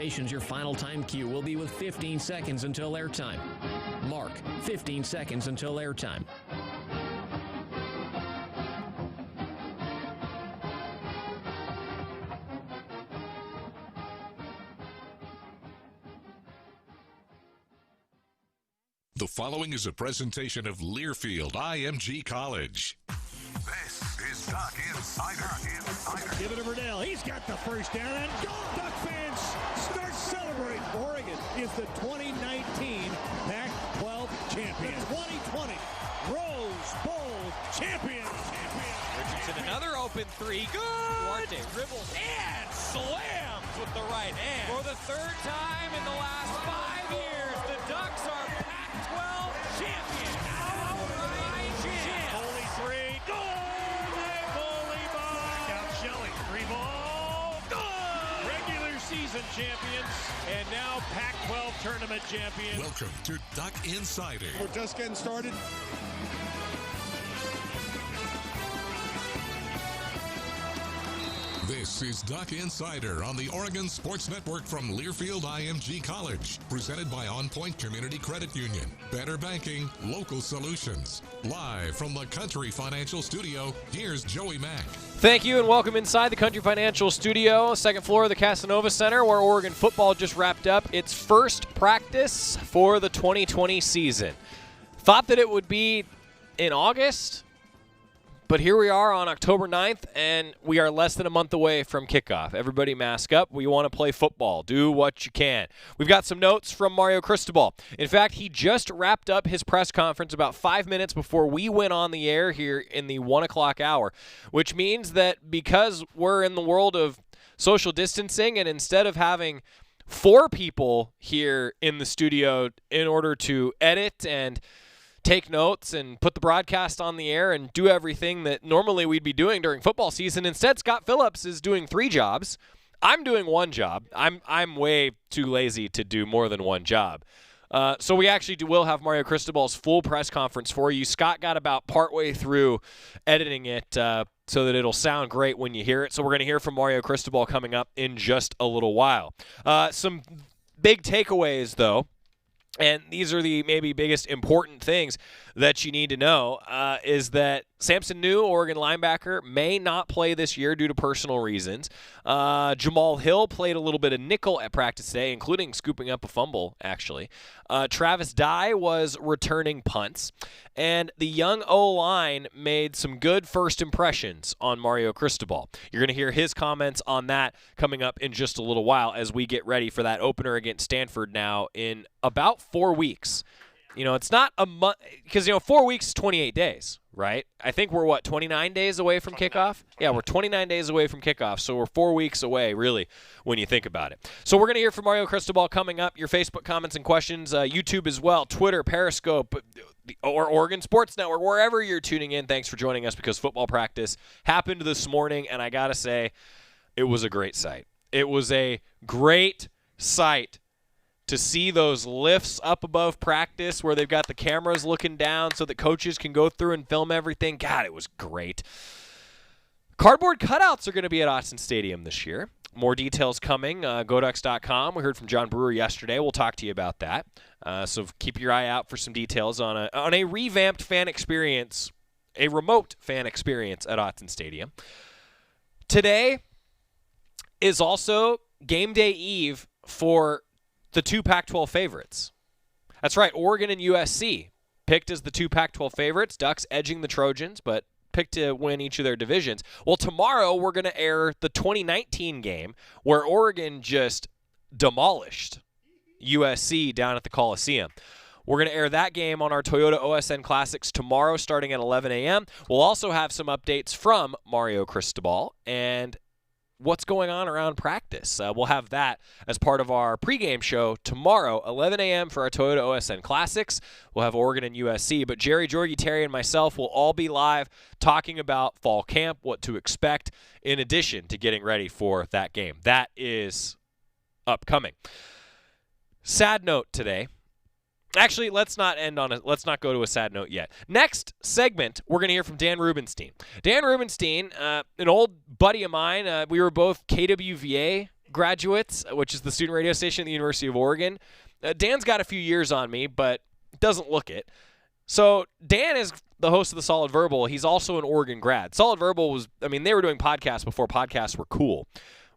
stations, your final time cue will be with 15 seconds until airtime. Mark, 15 seconds until airtime. The following is a presentation of Learfield IMG College. This is Duck Insider. Give it to Verdell. He's got the first down and gone. Duck fans start celebrating. Oregon is the 2019 Pac-12 champion. The 2020 Rose Bowl champion. Richardson, another open three. Good. Duarte dribbles and slams with the right hand. For the third time in the last 5 years, the Ducks are Pac-12 champions. Holy three. Golden Holy ball. Out Shelley. Three ball. Good. Regular season champions and now Pac-12 tournament champions. Welcome to Duck Insider. We're just getting started. This is Duck Insider on the Oregon Sports Network from Learfield IMG College. Presented by On Point Community Credit Union. Better banking, local solutions. Live from the Country Financial Studio, here's Joey Mack. Thank you and welcome inside the Country Financial Studio, second floor of the Casanova Center, where Oregon football just wrapped up its first practice for the 2020 season. Thought that it would be in August, but here we are on October 9th, and we are less than a month away from kickoff. Everybody mask up. We want to play football. Do what you can. We've got some notes from Mario Cristobal. In fact, he just wrapped up his press conference about 5 minutes before we went on the air here in the 1 o'clock hour, which means that because we're in the world of social distancing and instead of having 4 people here in the studio in order to edit and take notes and put the broadcast on the air and do everything that normally we'd be doing during football season. Instead, Scott Phillips is doing 3 jobs. I'm doing 1 job. I'm way too lazy to do more than 1 job. So we actually will have Mario Cristobal's full press conference for you. Scott got about partway through editing it so that it'll sound great when you hear it. So we're going to hear from Mario Cristobal coming up in just a little while. Some big takeaways, though. And these are the maybe biggest important things that you need to know, is that Samson New, Oregon linebacker, may not play this year due to personal reasons. Jamal Hill played a little bit of nickel at practice today, including scooping up a fumble, actually. Travis Dye was returning punts. And the young O-line made some good first impressions on Mario Cristobal. You're going to hear his comments on that coming up in just a little while as we get ready for that opener against Stanford now in about 4 weeks. You know, it's not a month because, 4 weeks is 28 days, right? I think we're, 29 days away from kickoff? Yeah, we're 29 days away from kickoff, so we're 4 weeks away, really, when you think about it. So we're going to hear from Mario Cristobal coming up. Your Facebook comments and questions, YouTube as well, Twitter, Periscope, or Oregon Sports Network, wherever you're tuning in. Thanks for joining us because football practice happened this morning, and I got to say, it was a great sight. It was a great sight to see those lifts up above practice where they've got the cameras looking down so that coaches can go through and film everything. God, it was great. Cardboard cutouts are going to be at Autzen Stadium this year. More details coming. Goducks.com. We heard from John Brewer yesterday. We'll talk to you about that. So keep your eye out for some details on a revamped fan experience, a remote fan experience at Autzen Stadium. Today is also game day eve for the 2 Pac-12 favorites. That's right, Oregon and USC picked as the 2 Pac-12 favorites. Ducks edging the Trojans, but picked to win each of their divisions. Well, tomorrow we're going to air the 2019 game where Oregon just demolished USC down at the Coliseum. We're going to air that game on our Toyota OSN Classics tomorrow starting at 11 a.m. We'll also have some updates from Mario Cristobal and what's going on around practice. We'll have that as part of our pregame show tomorrow, 11 a.m. for our Toyota OSN Classics. We'll have Oregon and USC, but Jerry, Jorgie, Terry, and myself will all be live talking about fall camp, what to expect, in addition to getting ready for that game. That is upcoming. Sad note today. Actually, let's not go to a sad note yet. Next segment, we're going to hear from Dan Rubenstien. Dan Rubenstien, an old buddy of mine, we were both KWVA graduates, which is the student radio station at the University of Oregon. Dan's got a few years on me, but doesn't look it. So Dan is the host of the Solid Verbal. He's also an Oregon grad. Solid Verbal was, they were doing podcasts before podcasts were cool.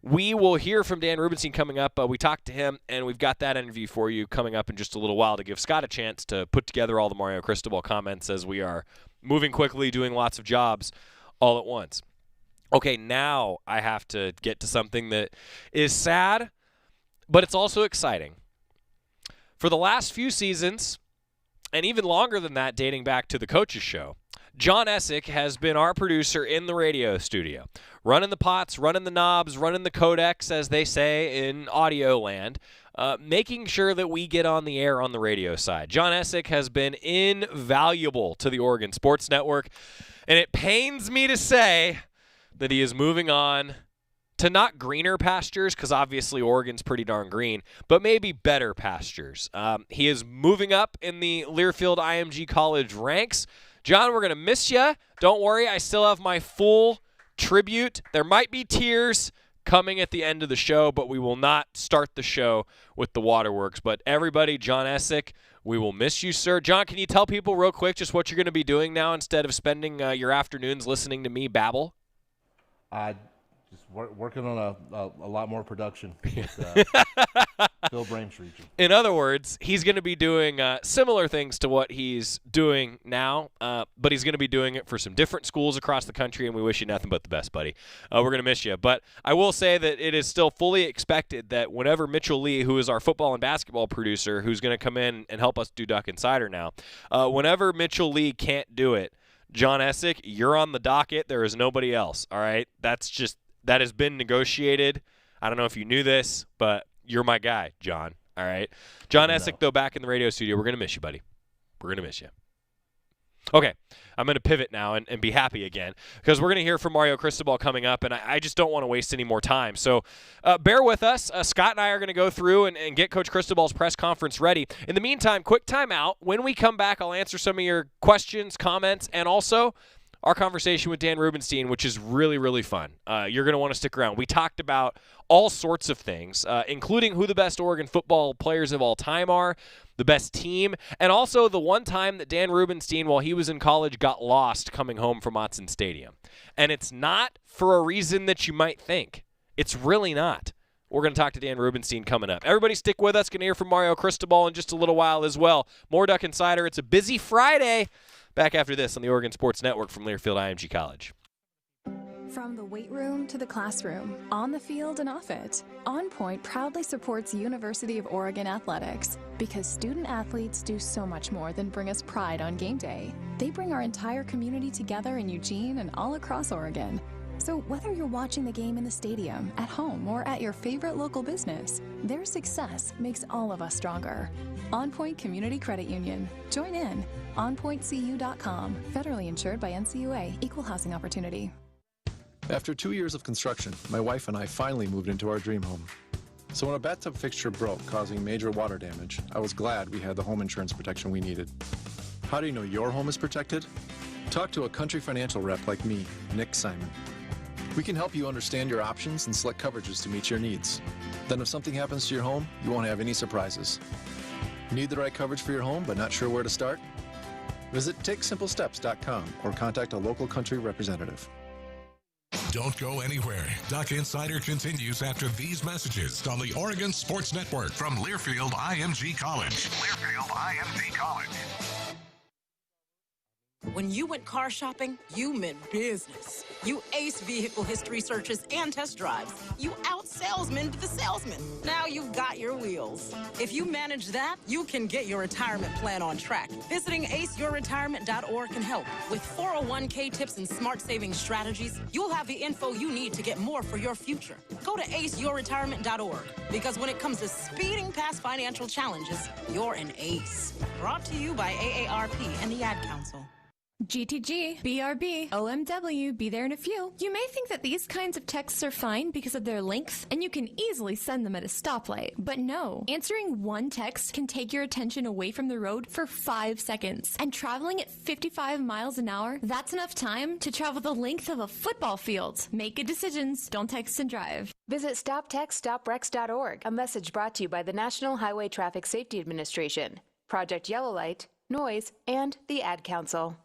We will hear from Dan Rubenstien coming up. We talked to him, and we've got that interview for you coming up in just a little while to give Scott a chance to put together all the Mario Cristobal comments as we are moving quickly, doing lots of jobs all at once. Okay, now I have to get to something that is sad, but it's also exciting. For the last few seasons, and even longer than that, dating back to the Coach's Show, John Essick has been our producer in the radio studio, running the pots, running the knobs, running the codecs, as they say in audio land, making sure that we get on the air on the radio side. John Essick has been invaluable to the Oregon Sports Network, and it pains me to say that he is moving on to not greener pastures, because obviously Oregon's pretty darn green, but maybe better pastures. He is moving up in the Learfield IMG College ranks. John, we're going to miss you. Don't worry, I still have my full tribute. There might be tears coming at the end of the show, but we will not start the show with the waterworks. But everybody, John Essick, we will miss you, sir. John, can you tell people real quick just what you're going to be doing now instead of spending your afternoons listening to me babble? Just working on a lot more production with Phil Brame's region. In other words, he's going to be doing similar things to what he's doing now, but he's going to be doing it for some different schools across the country, and we wish you nothing but the best, buddy. We're going to miss you. But I will say that it is still fully expected that whenever Mitchell Lee, who is our football and basketball producer, who's going to come in and help us do Duck Insider now, whenever Mitchell Lee can't do it, John Essick, you're on the docket. There is nobody else, all right? That has been negotiated. I don't know if you knew this, but you're my guy, John, all right? John Essick, though, back in the radio studio. We're going to miss you, buddy. We're going to miss you. Okay, I'm going to pivot now and be happy again because we're going to hear from Mario Cristobal coming up, and I just don't want to waste any more time. So bear with us. Scott and I are going to go through and get Coach Cristobal's press conference ready. In the meantime, quick timeout. When we come back, I'll answer some of your questions, comments, and also our conversation with Dan Rubenstien, which is really, really fun. You're going to want to stick around. We talked about all sorts of things, including who the best Oregon football players of all time are, the best team, and also the one time that Dan Rubenstien, while he was in college, got lost coming home from Autzen Stadium. And it's not for a reason that you might think. It's really not. We're going to talk to Dan Rubenstien coming up. Everybody stick with us. Going to hear from Mario Cristobal in just a little while as well. More Duck Insider. It's a busy Friday. Back after this on the Oregon Sports Network from Learfield IMG College. From the weight room to the classroom, on the field and off it, On Point proudly supports University of Oregon athletics because student athletes do so much more than bring us pride on game day. They bring our entire community together in Eugene and all across Oregon. So whether you're watching the game in the stadium, at home, or at your favorite local business, their success makes all of us stronger. On Point Community Credit Union. Join in. OnPointCU.com. Federally insured by NCUA. Equal housing opportunity. After 2 years of construction, my wife and I finally moved into our dream home. So when a bathtub fixture broke, causing major water damage, I was glad we had the home insurance protection we needed. How do you know your home is protected? Talk to a Country Financial rep like me, Nick Simon. We can help you understand your options and select coverages to meet your needs. Then if something happens to your home, you won't have any surprises. Need the right coverage for your home but not sure where to start? Visit TakeSimpleSteps.com or contact a local Country representative. Don't go anywhere. Duck Insider continues after these messages on the Oregon Sports Network from Learfield IMG College. Learfield IMG College. When you went car shopping, you meant business. You aced vehicle history searches and test drives. You out-salesmaned the salesman. Now you've got your wheels. If you manage that, you can get your retirement plan on track. Visiting aceyourretirement.org can help. With 401k tips and smart saving strategies, you'll have the info you need to get more for your future. Go to aceyourretirement.org because when it comes to speeding past financial challenges, you're an ace. Brought to you by AARP and the Ad Council. GTG, BRB, OMW, be there in a few. You may think that these kinds of texts are fine because of their length, and you can easily send them at a stoplight. But no, answering one text can take your attention away from the road for 5 seconds. And traveling at 55 miles an hour, that's enough time to travel the length of a football field. Make good decisions, don't text and drive. Visit StopTextStopWrecks.org, a message brought to you by the National Highway Traffic Safety Administration, Project Yellow Light, Noise, and the Ad Council.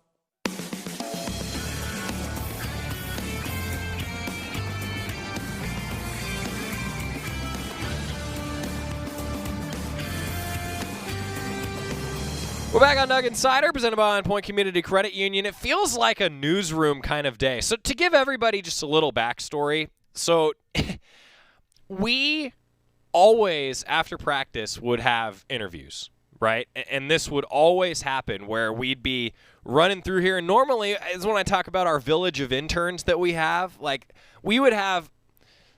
We're back on Nug Insider, presented by On Point Community Credit Union. It feels like a newsroom kind of day. So to give everybody just a little backstory, so we always, after practice, would have interviews, right? And this would always happen where we'd be running through here. And normally is when I talk about our village of interns that we have. Like, we would have,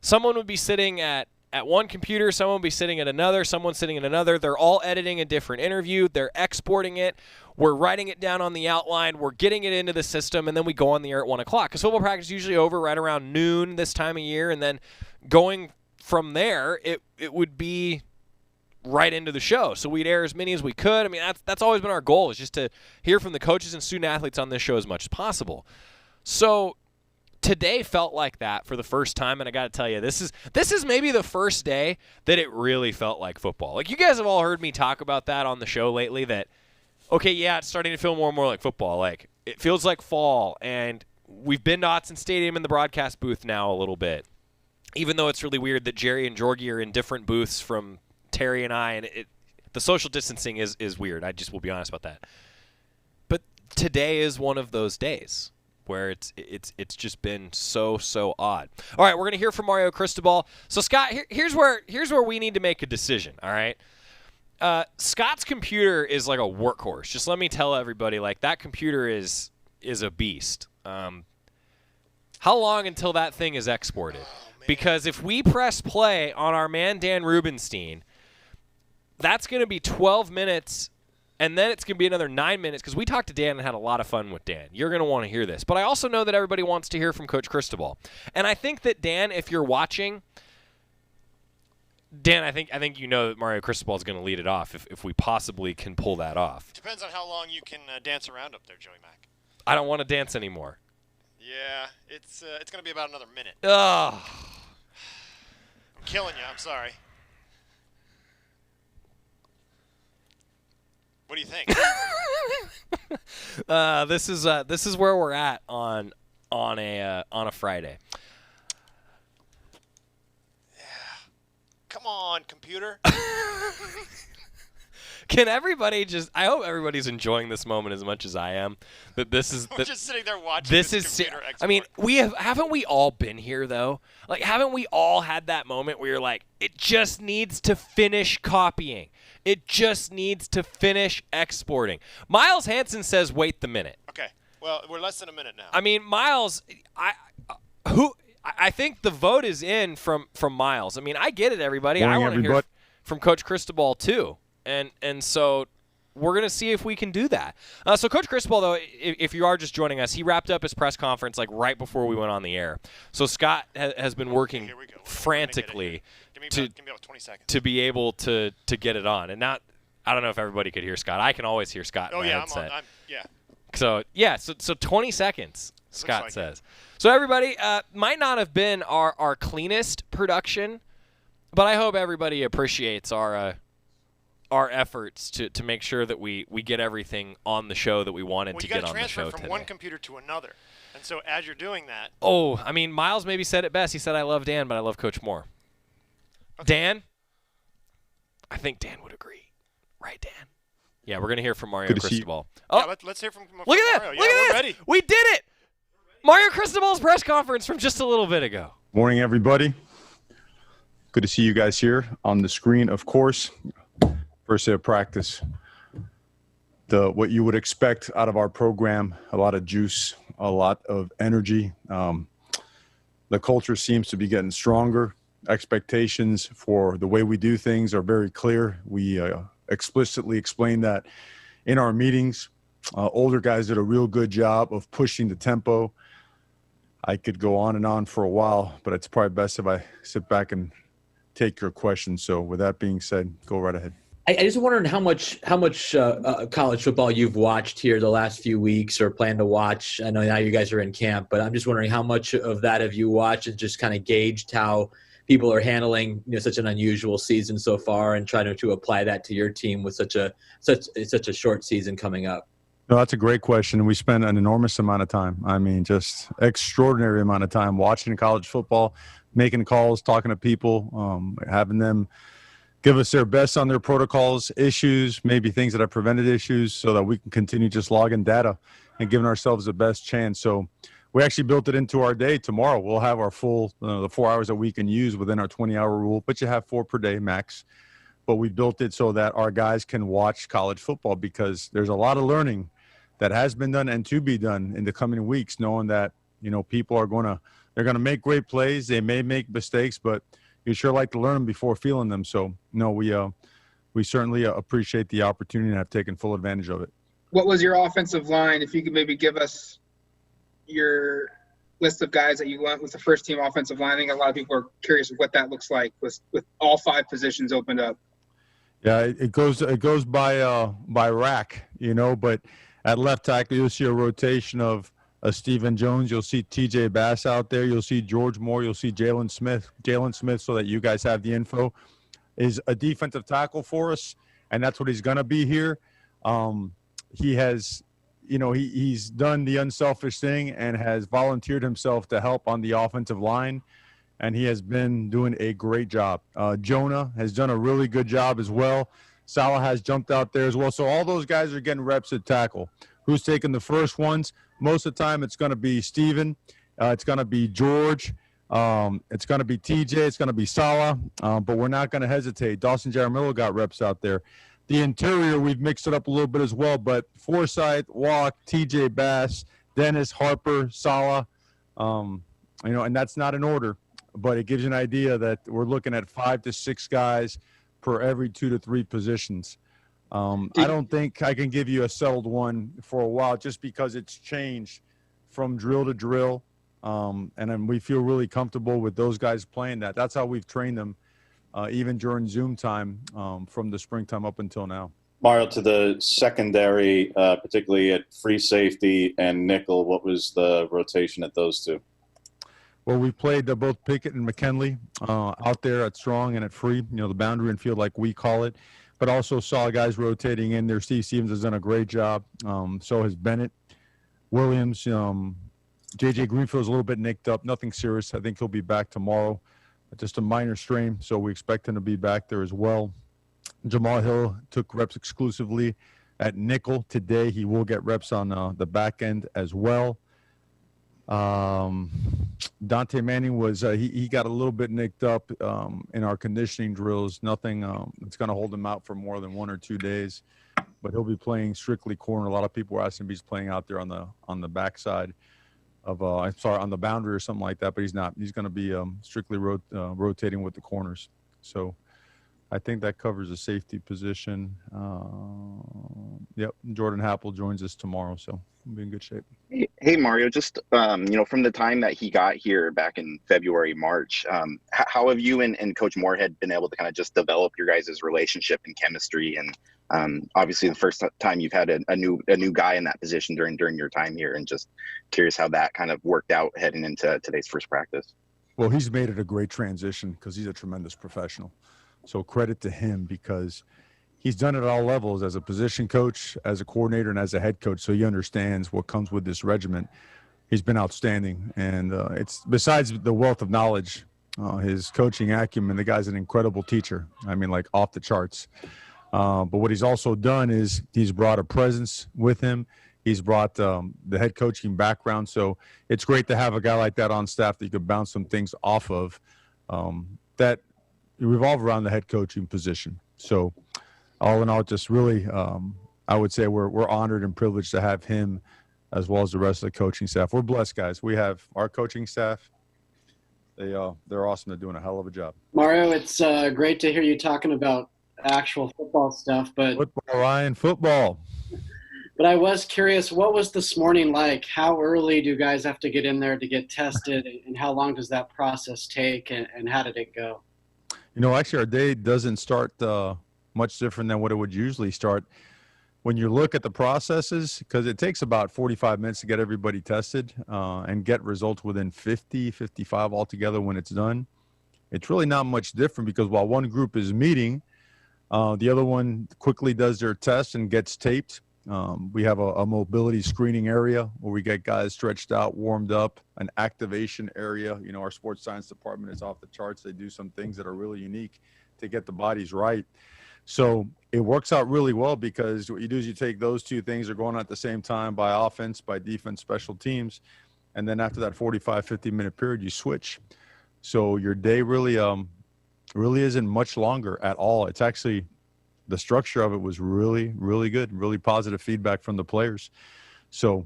someone would be sitting at one computer, someone will be sitting at another, someone sitting at another. They're all editing a different interview. They're exporting it. We're writing it down on the outline. We're getting it into the system, and then we go on the air at 1 o'clock. Because football practice is usually over right around noon this time of year, and then going from there, it would be right into the show. So we'd air as many as we could. I mean, that's always been our goal, is just to hear from the coaches and student athletes on this show as much as possible. So today felt like that for the first time, and I got to tell you, this is maybe the first day that it really felt like football. Like, you guys have all heard me talk about that on the show lately, that, okay, yeah, it's starting to feel more and more like football. Like, it feels like fall, and we've been to Autzen Stadium in the broadcast booth now a little bit, even though it's really weird that Jerry and Jorgie are in different booths from Terry and I, and the social distancing is weird. I just will be honest about that. But today is one of those days where it's just been so odd. All right, we're going to hear from Mario Cristobal. So, Scott, here's where we need to make a decision, all right? Scott's computer is like a workhorse. Just let me tell everybody, like, that computer is a beast. How long until that thing is exported? Because if we press play on our man Dan Rubenstien, that's going to be 12 minutes, and then it's going to be another 9 minutes, because we talked to Dan and had a lot of fun with Dan. You're going to want to hear this. But I also know that everybody wants to hear from Coach Cristobal. And I think that, Dan, if you're watching, Dan, I think you know that Mario Cristobal is going to lead it off if we possibly can pull that off. Depends on how long you can dance around up there, Joey Mack. I don't want to dance anymore. Yeah, it's going to be about another minute. Ugh. I'm killing you. I'm sorry. What do you think? This is where we're at on a Friday. Yeah. Come on, computer. Can everybody I hope everybody's enjoying this moment as much as I am. That this is We're just sitting there watching this computer export. I mean, haven't we all been here though? Like, haven't we all had that moment where you're like, it just needs to finish copying. It just needs to finish exporting. Miles Hansen says, wait the minute. Okay. Well, we're less than a minute now. I mean, Miles, I think the vote is in from Miles. I mean, I get it, everybody. Morning, I want to hear from Coach Cristobal too. And so we're going to see if we can do that. So Coach Cristobal, though, if you are just joining us, he wrapped up his press conference like right before we went on the air. So Scott has been working frantically give me about 20 seconds. to be able to get it on. And not, I don't know if everybody could hear Scott. I can always hear Scott in my headset. So 20 seconds, Scott like says. So everybody, might not have been our cleanest production, but I hope everybody appreciates our efforts to make sure that we get everything on the show that we wanted to get on the show today. You got to transfer from one computer to another. And so as you're doing that. Oh, I mean, Miles maybe said it best. He said, I love Dan, but I love Coach Moore. Okay. Dan? I think Dan would agree. Right, Dan? Yeah, we're going to hear from Mario Cristobal. Oh, yeah, let's hear from Look at Mario. that. Yeah, Look at this. Ready. We did it. Mario Cristobal's press conference from just a little bit ago. Morning, everybody. Good to see you guys here on the screen, of course. First day of practice. What you would expect out of our program, a lot of juice, a lot of energy. The culture seems to be getting stronger. Expectations for the way we do things are very clear. We explicitly explain that in our meetings. Older guys did a real good job of pushing the tempo. I could go on and on for a while, but it's probably best if I sit back and take your questions. So with that being said, go right ahead. I just wondering how much college football you've watched here the last few weeks or plan to watch. I know now you guys are in camp, but I'm just wondering how much of that have you watched and just kind of gauged how people are handling such an unusual season so far and trying to apply that to your team with such a short season coming up. No, that's a great question. We spent an enormous amount of time. I mean, just extraordinary amount of time watching college football, making calls, talking to people, having them give us their best on their protocols, issues, maybe things that have prevented issues so that we can continue just logging data and giving ourselves the best chance. So we actually built it into our day. Tomorrow we'll have our full, the 4 hours that we can use within our 20-hour rule, but you have 4 per day max. But we built it so that our guys can watch college football because there's a lot of learning that has been done and to be done in the coming weeks, knowing that, people are they're going to make great plays. They may make mistakes, but you sure like to learn them before feeling them. So, no, we certainly appreciate the opportunity and have taken full advantage of it. What was your offensive line? If you could maybe give us your list of guys that you went with the first team offensive line. I think a lot of people are curious what that looks like with all 5 positions opened up. Yeah, it goes by rack, but at left tackle you'll see a rotation of Stephen Jones. You'll see TJ Bass out there. You'll see George Moore. You'll see Jalen Smith. Jalen Smith, so that you guys have the info, is a defensive tackle for us, and that's what he's going to be here. He has, he's done the unselfish thing and has volunteered himself to help on the offensive line, and he has been doing a great job. Jonah has done a really good job as well. Salah has jumped out there as well. So all those guys are getting reps at tackle. Who's taking the first ones? Most of the time it's going to be Steven. It's going to be George. It's going to be TJ. It's going to be Salah. But we're not going to hesitate. Dawson Jaramillo got reps out there. The interior, we've mixed it up a little bit as well. But Forsyth, Walk, TJ Bass, Dennis, Harper, Salah. And that's not in order. But it gives you an idea that we're looking at 5 to 6 guys per every 2 to 3 positions. I don't think I can give you a settled one for a while just because it's changed from drill to drill. And then we feel really comfortable with those guys playing that. That's how we've trained them, even during Zoom time, from the springtime up until now. Mario, to the secondary, particularly at free safety and nickel, what was the rotation at those two? Well, we played both Pickett and McKinley out there at strong and at free, the boundary and field like we call it, but also saw guys rotating in there. Steve Stevens has done a great job. So has Bennett. Williams, J.J. Greenfield's a little bit nicked up. Nothing serious. I think he'll be back tomorrow. Just a minor strain, so we expect him to be back there as well. Jamal Hill took reps exclusively at nickel today. He will get reps on the back end as well. Dante Manning was he got a little bit nicked up in our conditioning drills. Nothing that's going to hold him out for more than 1 or 2 days, but he'll be playing strictly corner. A lot of people were asking if he's playing out there on the backside of on the boundary or something like that, but he's not. He's going to be strictly rotating with the corners. So I think that covers the safety position. Yep, Jordan Happel joins us tomorrow, so we'll be in good shape. Hey Mario, just from the time that he got here back in February, March, how have you and Coach Moorhead been able to kind of just develop your guys' relationship and chemistry? And obviously, the first time you've had a new guy in that position during your time here, and just curious how that kind of worked out heading into today's first practice. Well, he's made it a great transition because he's a tremendous professional. So credit to him because he's done it at all levels as a position coach, as a coordinator, and as a head coach. So he understands what comes with this regiment. He's been outstanding. And it's besides the wealth of knowledge, his coaching acumen, the guy's an incredible teacher. I mean, like off the charts. But what he's also done is he's brought a presence with him. He's brought the head coaching background. So it's great to have a guy like that on staff that you could bounce some things off of that revolve around the head coaching position. So all in all, just really, I would say we're honored and privileged to have him as well as the rest of the coaching staff. We're blessed, guys. We have our coaching staff. They're awesome. They're doing a hell of a job. Mario, it's great to hear you talking about actual football stuff, but football, Ryan, football. But I was curious, what was this morning like? How early do you guys have to get in there to get tested, and how long does that process take, and how did it go? Actually, our day doesn't start much different than what it would usually start. When you look at the processes, because it takes about 45 minutes to get everybody tested and get results within 50, 55 altogether when it's done, it's really not much different, because while one group is meeting, the other one quickly does their test and gets taped. We have a mobility screening area where we get guys stretched out, warmed up, an activation area. Our sports science department is off the charts. They do some things that are really unique to get the bodies right. So it works out really well, because what you do is you take those two things that are going on at the same time, by offense, by defense, special teams. And then after that 45, 50-minute period, you switch. So your day really isn't much longer at all. It's actually, the structure of it was really, really good, really positive feedback from the players. So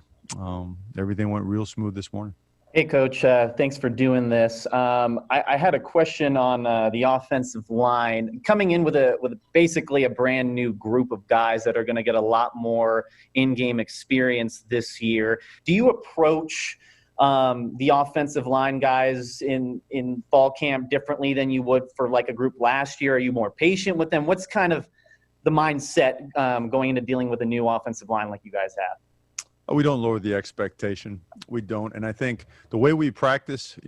everything went real smooth this morning. Hey, Coach. Thanks for doing this. I had a question on the offensive line. Coming in with basically a brand new group of guys that are going to get a lot more in-game experience this year. Do you approach the offensive line guys in fall camp differently than you would for like a group last year? Are you more patient with them? What's kind of the mindset going into dealing with a new offensive line like you guys have? We don't lower the expectation. We don't. And I think the way we practice,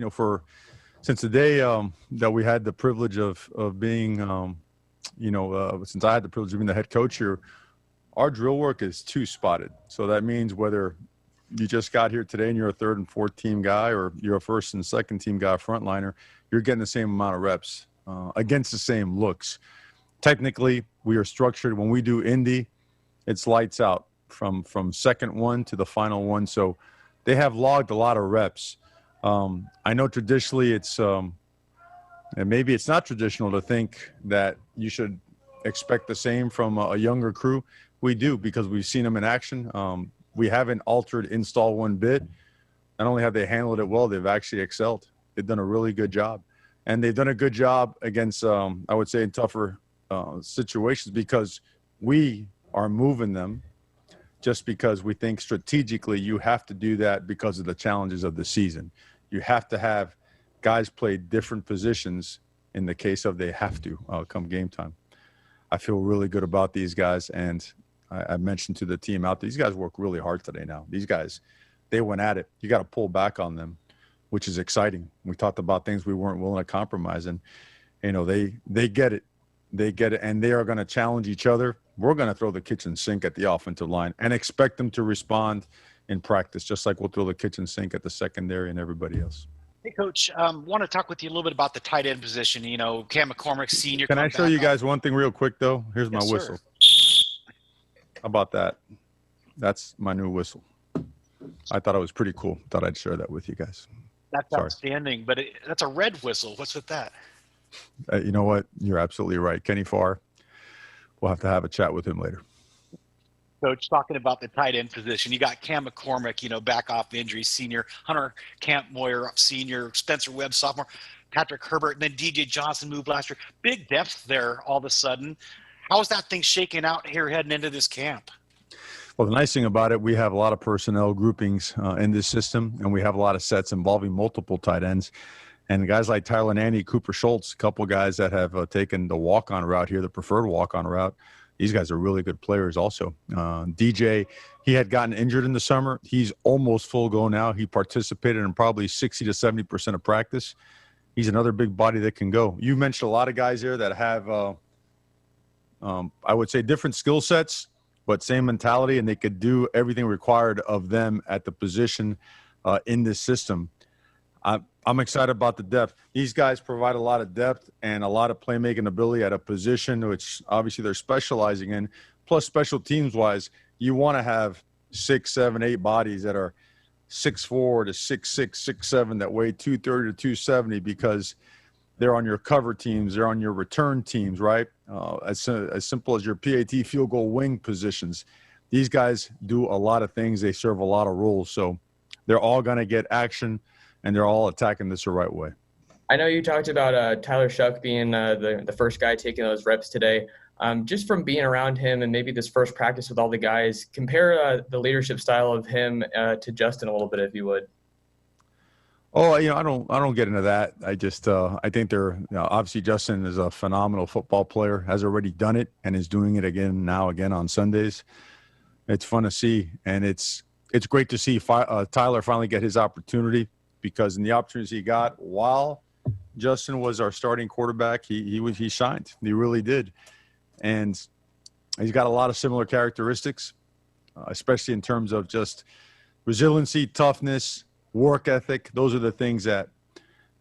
since the day that we had the privilege of being, since I had the privilege of being the head coach here, our drill work is two-spotted. So that means whether you just got here today and you're a third and fourth team guy, or you're a first and second team guy, frontliner, you're getting the same amount of reps against the same looks. Technically, we are structured. When we do Indy, it's lights out from second one to the final one. So they have logged a lot of reps. I know traditionally it's and maybe it's not traditional to think that you should expect the same from a younger crew. We do, because we've seen them in action. We haven't altered install one bit. Not only have they handled it well, they've actually excelled. They've done a really good job. And they've done a good job against, I would say, in tougher situations, because we are moving them just because we think strategically you have to do that because of the challenges of the season. You have to have guys play different positions in the case of they have to come game time. I feel really good about these guys, and I mentioned to the team out there, these guys work really hard today now. These guys, they went at it. You got to pull back on them, which is exciting. We talked about things we weren't willing to compromise, and, they get it. They get it, and they are going to challenge each other. We're going to throw the kitchen sink at the offensive line and expect them to respond in practice, just like we'll throw the kitchen sink at the secondary and everybody else. Hey, Coach, want to talk with you a little bit about the tight end position. Cam McCormick, senior. Can I show you guys one thing real quick, though? Here's my whistle. How about that? That's my new whistle. I thought it was pretty cool. Thought I'd share that with you guys. That's outstanding, but that's a red whistle. What's with that? You know what? You're absolutely right. Kenny Farr, we'll have to have a chat with him later. Coach, talking about the tight end position, you got Cam McCormick, back off the injury, senior, Hunter Camp-Moyer, senior, Spencer Webb, sophomore, Patrick Herbert, and then DJ Johnson moved last year. Big depth there all of a sudden. How's that thing shaking out here heading into this camp? Well, the nice thing about it, we have a lot of personnel groupings in this system, and we have a lot of sets involving multiple tight ends. And guys like Tyler Nanny, Cooper Schultz, a couple guys that have taken the walk-on route here, the preferred walk-on route. These guys are really good players also. DJ, he had gotten injured in the summer. He's almost full go now. He participated in probably 60 to 70% of practice. He's another big body that can go. You mentioned a lot of guys there that have, I would say, different skill sets, but same mentality, and they could do everything required of them at the position in this system. I'm excited about the depth. These guys provide a lot of depth and a lot of playmaking ability at a position which obviously they're specializing in. Plus, special teams-wise, you want to have 6, 7, 8 bodies that are 6'4" to 6'6", 6'7", that weigh 230 to 270 because they're on your cover teams, they're on your return teams, right? As simple as your PAT field goal wing positions. These guys do a lot of things. They serve a lot of roles. So they're all going to get action, and they're all attacking this the right way. I know you talked about Tyler Shuck being the first guy taking those reps today. Just from being around him and maybe this first practice with all the guys, compare the leadership style of him to Justin a little bit, if you would. Oh, I don't get into that. I think obviously Justin is a phenomenal football player, has already done it and is doing it again on Sundays. It's fun to see, and it's great to see Tyler finally get his opportunity, because in the opportunities he got while Justin was our starting quarterback, he shined. He really did. And he's got a lot of similar characteristics, especially in terms of just resiliency, toughness, work ethic. Those are the things that,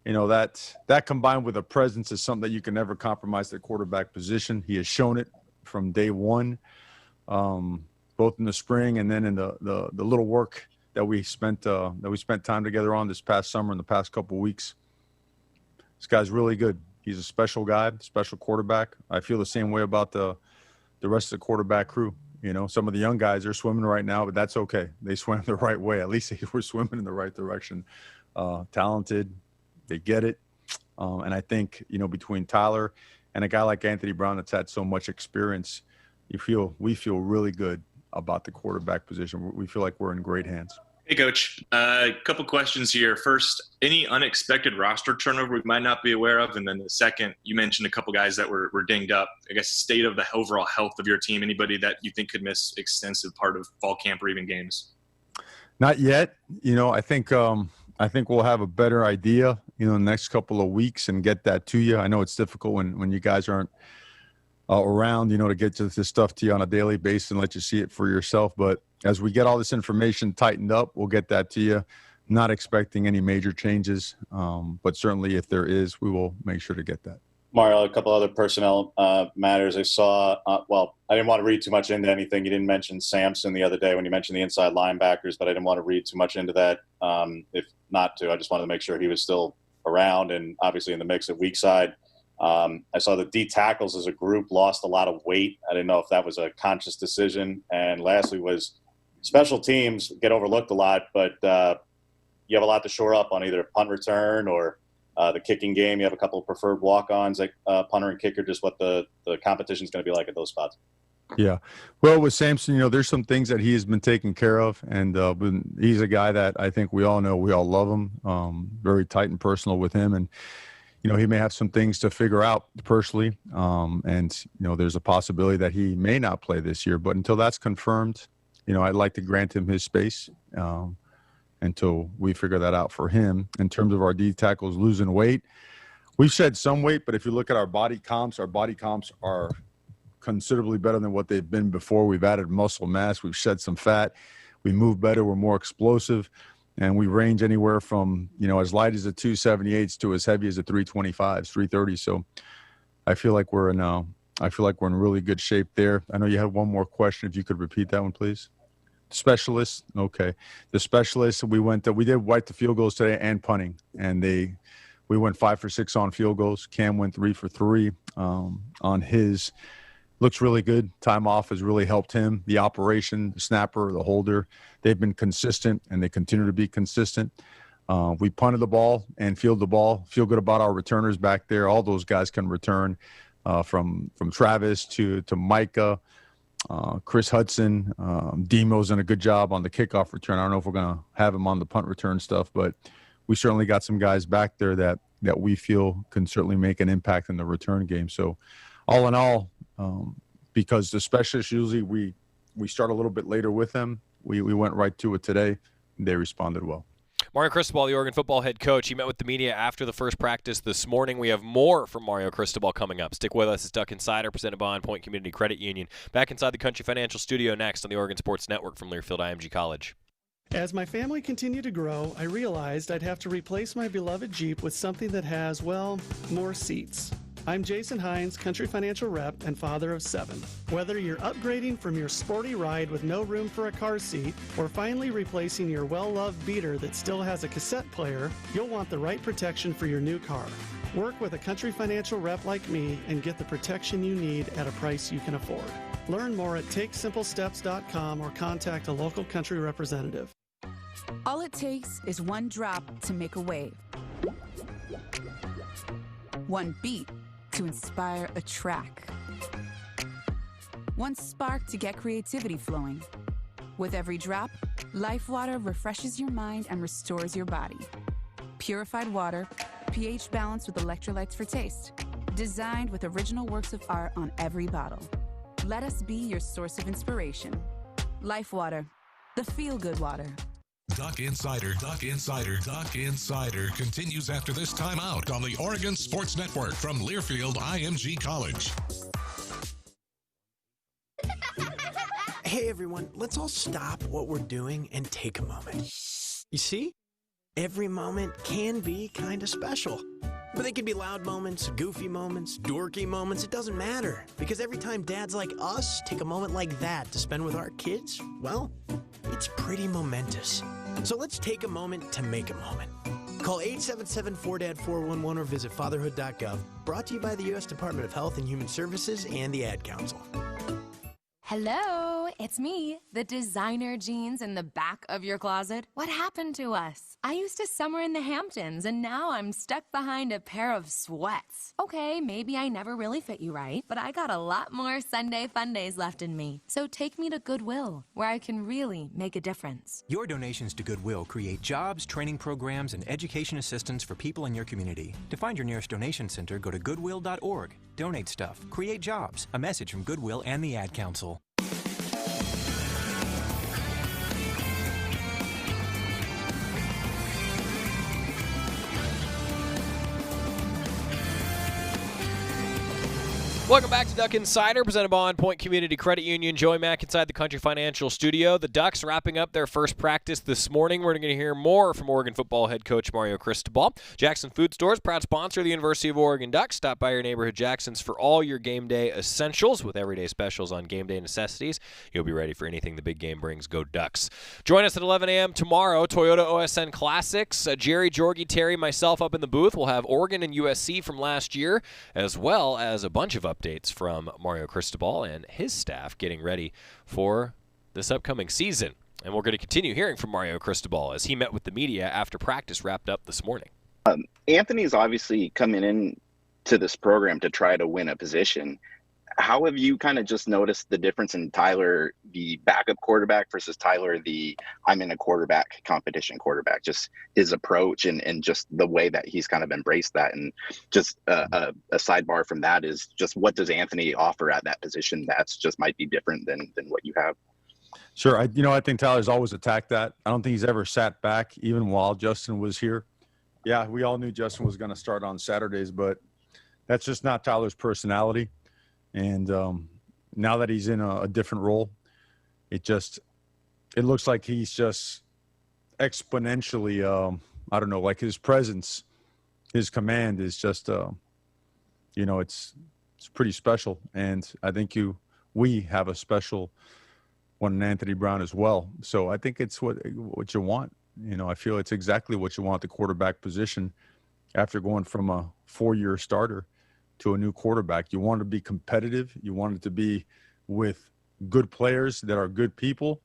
that combined with a presence is something that you can never compromise the quarterback position. He has shown it from day one, both in the spring and then in the little work that we spent time together on this past summer and the past couple of weeks. This guy's really good. He's a special guy, special quarterback. I feel the same way about the rest of the quarterback crew. Some of the young guys are swimming right now, but that's okay. They swam the right way. At least they were swimming in the right direction. Talented, they get it. And I think, between Tyler and a guy like Anthony Brown that's had so much experience, we feel really good about the quarterback position. We feel like we're in great hands. Hey, Coach. A couple questions here. First, any unexpected roster turnover we might not be aware of? And then the second, you mentioned a couple guys that were dinged up. I guess state of the overall health of your team. Anybody that you think could miss extensive part of fall camp or even games? Not yet. I think we'll have a better idea, in the next couple of weeks and get that to you. I know it's difficult when you guys aren't around, to get this stuff to you on a daily basis and let you see it for yourself. But as we get all this information tightened up, we'll get that to you. Not expecting any major changes, but certainly if there is, we will make sure to get that. Mario, a couple other personnel matters. I saw, I didn't want to read too much into anything. You didn't mention Sampson the other day when you mentioned the inside linebackers, but I didn't want to read too much into that. If not to, I just wanted to make sure he was still around and obviously in the mix at weak side. I saw the D tackles as a group lost a lot of weight. I didn't know if that was a conscious decision. And lastly was special teams get overlooked a lot, but you have a lot to shore up on either punt return or the kicking game. You have a couple of preferred walk-ons, like punter and kicker, just what the competition is going to be like at those spots. Yeah. Well, with Sampson, there's some things that he has been taking care of, and he's a guy that I think we all know. We all love him, very tight and personal with him, and he may have some things to figure out personally, and there's a possibility that he may not play this year. But until that's confirmed, I'd like to grant him his space until we figure that out for him. In terms of our D tackles losing weight, we've shed some weight, but if you look at our body comps are considerably better than what they've been before. We've added muscle mass, we've shed some fat, we move better, we're more explosive. And we range anywhere from, as light as the 278s to as heavy as the 325s, 330s. So I feel like we're in really good shape there. I know you had one more question. If you could repeat that one, please. Specialists. Okay. The specialists, we did wipe the field goals today and punting, and we went 5 for 6 on field goals. Cam went 3 for 3 on his. Looks really good. Time off has really helped him. The operation, the snapper, the holder, they've been consistent, and they continue to be consistent. We punted the ball and fielded the ball. Feel good about our returners back there. All those guys can return, from Travis to Micah, Chris Hudson. Demo's done a good job on the kickoff return. I don't know if we're going to have him on the punt return stuff, but we certainly got some guys back there that we feel can certainly make an impact in the return game. So all in all, because the specialists usually we start a little bit later with them. We went right to it today. And they responded well. Mario Cristobal, the Oregon football head coach, he met with the media after the first practice this morning. We have more from Mario Cristobal coming up. Stick with us. It's Duck Insider, presented by On Point Community Credit Union. Back inside the Country Financial Studio next on the Oregon Sports Network from Learfield IMG College. As my family continued to grow, I realized I'd have to replace my beloved Jeep with something that has, well, more seats. I'm Jason Hines, Country Financial Rep and father of 7. Whether you're upgrading from your sporty ride with no room for a car seat or finally replacing your well-loved beater that still has a cassette player, you'll want the right protection for your new car. Work with a Country Financial Rep like me and get the protection you need at a price you can afford. Learn more at TakeSimpleSteps.com or contact a local Country representative. All it takes is one drop to make a wave. One beat to inspire a track. One spark to get creativity flowing. With every drop, Life Water refreshes your mind and restores your body. Purified water, pH balanced with electrolytes for taste. Designed with original works of art on every bottle. Let us be your source of inspiration. Life Water, the feel-good water. Duck Insider continues after this timeout on the Oregon Sports Network from Learfield IMG College. Hey everyone, let's all stop what we're doing and take a moment. You see? Every moment can be kind of special. But they can be loud moments, goofy moments, dorky moments, it doesn't matter. Because every time dads like us take a moment like that to spend with our kids, well, it's pretty momentous. So let's take a moment to make a moment. Call 877-4DAD-411 or visit fatherhood.gov. Brought to you by the U.S. Department of Health and Human Services and the Ad Council. Hello, it's me, the designer jeans in the back of your closet. What happened to us? I used to summer in the Hamptons, and now I'm stuck behind a pair of sweats. Okay, maybe I never really fit you right, but I got a lot more Sunday fun days left in me. So take me to Goodwill, where I can really make a difference. Your donations to Goodwill create jobs, training programs, and education assistance for people in your community. To find your nearest donation center, go to goodwill.org. Donate stuff, create jobs. A message from Goodwill and the Ad Council. Welcome back to Duck Insider, presented by On Point Community Credit Union. Joey Mack inside the Country Financial Studio. The Ducks wrapping up their first practice this morning. We're going to hear more from Oregon football head coach Mario Cristobal. Jackson Food Stores, proud sponsor of the University of Oregon Ducks. Stop by your neighborhood Jacksons for all your game day essentials with everyday specials on game day necessities. You'll be ready for anything the big game brings. Go Ducks. Join us at 11 a.m. tomorrow, Toyota OSN Classics. Jerry, Jorgie, Terry, myself up in the booth. We'll have Oregon and USC from last year, as well as a bunch of updates from Mario Cristobal and his staff getting ready for this upcoming season. And we're going to continue hearing from Mario Cristobal as he met with the media after practice wrapped up this morning. Anthony's obviously coming in to this program to try to win a position. How have you kind of just noticed the difference in Tyler, the backup quarterback, versus Tyler, the I'm in a quarterback competition quarterback, just his approach and just the way that he's kind of embraced that? And just a sidebar from that is just what does Anthony offer at that position that's just might be different than what you have? Sure. I think Tyler's always attacked that. I don't think he's ever sat back, even while Justin was here. Yeah, we all knew Justin was going to start on Saturdays, but that's just not Tyler's personality. And now that he's in a different role, it looks like he's just exponentially, I don't know, like his presence, his command is just, it's pretty special. And I think we have a special one in Anthony Brown as well. So I think it's what you want. I feel it's exactly what you want at the quarterback position after going from a 4-year starter to a new quarterback. You want to be competitive. You want it to be with good players that are good people,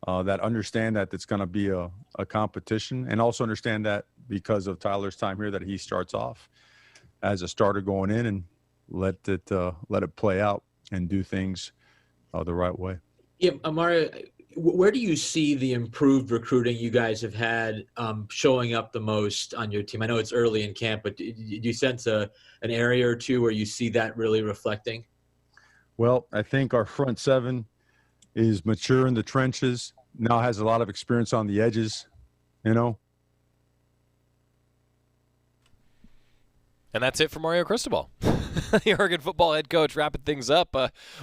that understand that it's going to be a competition, and also understand that because of Tyler's time here that he starts off as a starter going in and let it play out and do things the right way. Yeah, Mario, where do you see the improved recruiting you guys have had showing up the most on your team? I know it's early in camp, but do you sense an area or two where you see that really reflecting? Well, I think our front seven is mature in the trenches, now has a lot of experience on the edges, And that's it for Mario Cristobal, the Oregon football head coach, wrapping things up.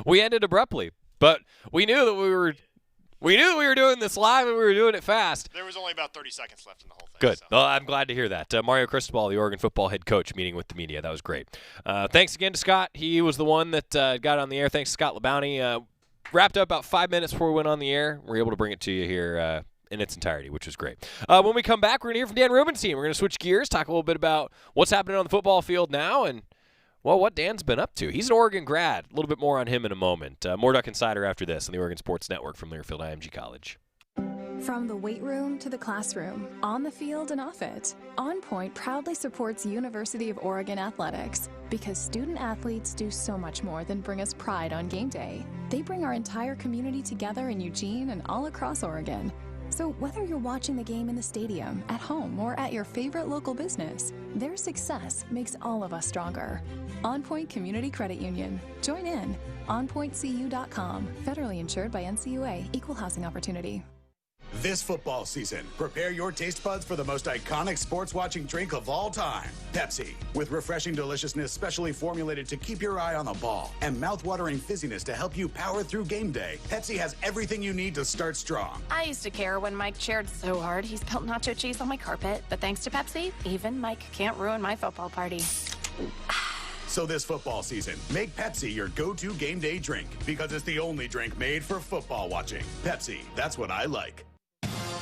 We ended abruptly, but we knew that we were doing this live and we were doing it fast. There was only about 30 seconds left in the whole thing. Good. Well, I'm glad to hear that. Mario Cristobal, the Oregon football head coach, meeting with the media. That was great. Thanks again to Scott. He was the one that got on the air. Thanks to Scott LeBounty. Wrapped up about 5 minutes before we went on the air. We were able to bring it to you here in its entirety, which was great. When we come back, we're going to hear from Dan Rubenstien. We're going to switch gears, talk a little bit about what's happening on the football field now and, well, what Dan's been up to. He's an Oregon grad. A little bit more on him in a moment. More Duck Insider after this on the Oregon Sports Network from Learfield IMG College. From the weight room to the classroom, on the field and off it, On Point proudly supports University of Oregon athletics because student athletes do so much more than bring us pride on game day. They bring our entire community together in Eugene and all across Oregon. So whether you're watching the game in the stadium, at home, or at your favorite local business, their success makes all of us stronger. On Point Community Credit Union. Join in. OnPointCU.com. Federally insured by NCUA. Equal housing opportunity. This football season, prepare your taste buds for the most iconic sports watching drink of all time, Pepsi. With refreshing deliciousness specially formulated to keep your eye on the ball and mouth-watering fizziness to help you power through game day, Pepsi has everything you need to start strong. I used to care when Mike cheered so hard he spilled nacho cheese on my carpet, but thanks to Pepsi, even Mike can't ruin my football party. So this football season, make Pepsi your go-to game day drink because it's the only drink made for football watching. Pepsi, that's what I like.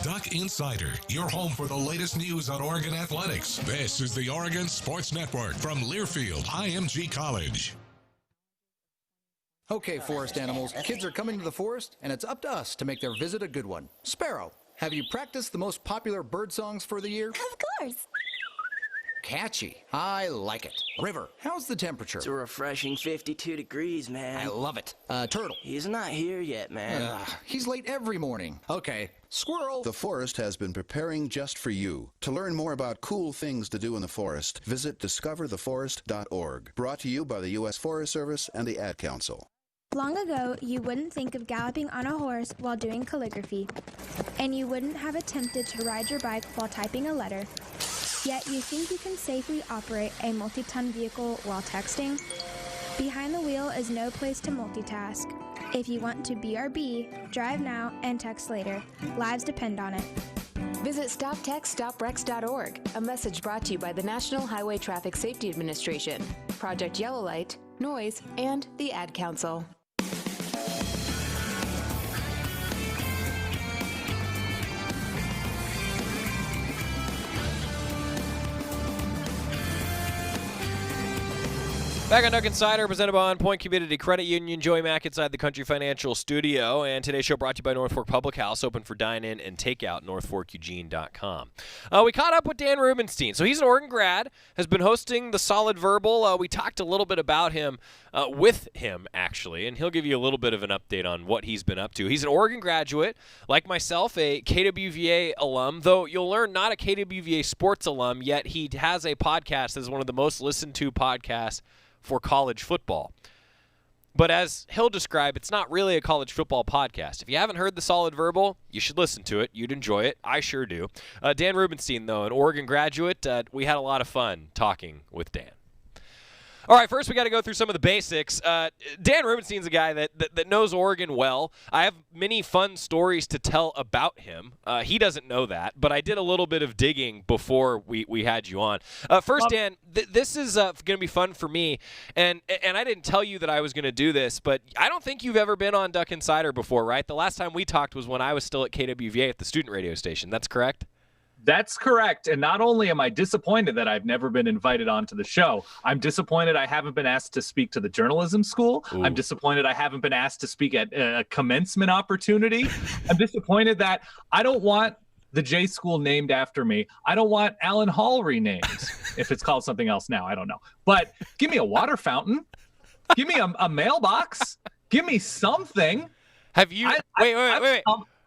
Duck Insider, your home for the latest news on Oregon athletics. This is the Oregon Sports Network from Learfield IMG College. Okay, forest animals, kids are coming to the forest, and it's up to us to make their visit a good one. Sparrow, have you practiced the most popular bird songs for the year? Of course. Catchy. I like it. River, how's the temperature? It's a refreshing 52 degrees, man. I love it. Turtle. He's not here yet, man. He's late every morning. Okay. Squirrel. The forest has been preparing just for you. To learn more about cool things to do in the forest, visit discovertheforest.org. Brought to you by the U.S. Forest Service and the Ad Council. Long ago, you wouldn't think of galloping on a horse while doing calligraphy, and you wouldn't have attempted to ride your bike while typing a letter. Yet you think you can safely operate a multi-ton vehicle while texting? Behind the wheel is no place to multitask. If you want to BRB, drive now and text later. Lives depend on it. Visit StopTextStopWrecks.org, a message brought to you by the National Highway Traffic Safety Administration, Project Yellow Light, Noise, and the Ad Council. Back on Duck Insider, presented by On Point Community Credit Union. Joey Mack inside the Country Financial Studio. And today's show brought to you by North Fork Public House, open for dine-in and takeout, northforkeugene.com. We caught up with Dan Rubenstien. So he's an Oregon grad, has been hosting the Solid Verbal. We talked a little bit about him, with him, actually, and he'll give you a little bit of an update on what he's been up to. He's an Oregon graduate, like myself, a KWVA alum, though you'll learn not a KWVA sports alum, yet he has a podcast that is one of the most listened to podcasts for college football. But as he'll describe, it's not really a college football podcast. If you haven't heard the Solid Verbal, you should listen to it. You'd enjoy it. I sure do. Dan Rubenstien, though, an Oregon graduate, we had a lot of fun talking with Dan. All right, first we got to go through some of the basics. Dan Rubenstein's a guy that knows Oregon well. I have many fun stories to tell about him. He doesn't know that, but I did a little bit of digging before we had you on. First, Dan, this is going to be fun for me, and I didn't tell you that I was going to do this, but I don't think you've ever been on Duck Insider before, right? The last time we talked was when I was still at KWVA at the student radio station. That's correct? That's correct. And not only am I disappointed that I've never been invited onto the show, I'm disappointed I haven't been asked to speak to the journalism school. Ooh. I'm disappointed I haven't been asked to speak at a commencement opportunity. I'm disappointed that I don't want the J school named after me. I don't want Allen Hall renamed. If it's called something else now, I don't know. But give me a water fountain. Give me a mailbox. Give me something. Have you... Wait.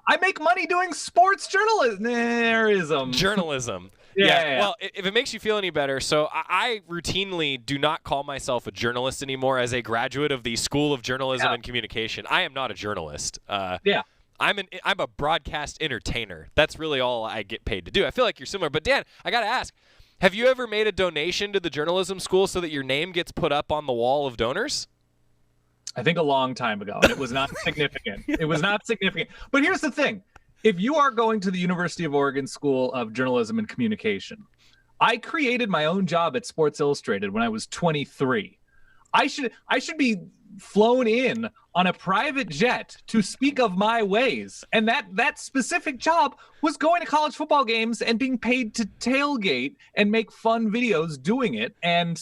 I make money doing sports journalism. Journalism. Yeah. Well, if it makes you feel any better, so I routinely do not call myself a journalist anymore as a graduate of the School of Journalism and Communication. I am not a journalist. I'm a broadcast entertainer. That's really all I get paid to do. I feel like you're similar. But, Dan, I got to ask, have you ever made a donation to the journalism school so that your name gets put up on the wall of donors? I think a long time ago, and it was not significant. It was not significant. But here's the thing. If you are going to the University of Oregon School of Journalism and Communication, I created my own job at Sports Illustrated when I was 23. I should be flown in on a private jet to speak of my ways. And that specific job was going to college football games and being paid to tailgate and make fun videos doing it. And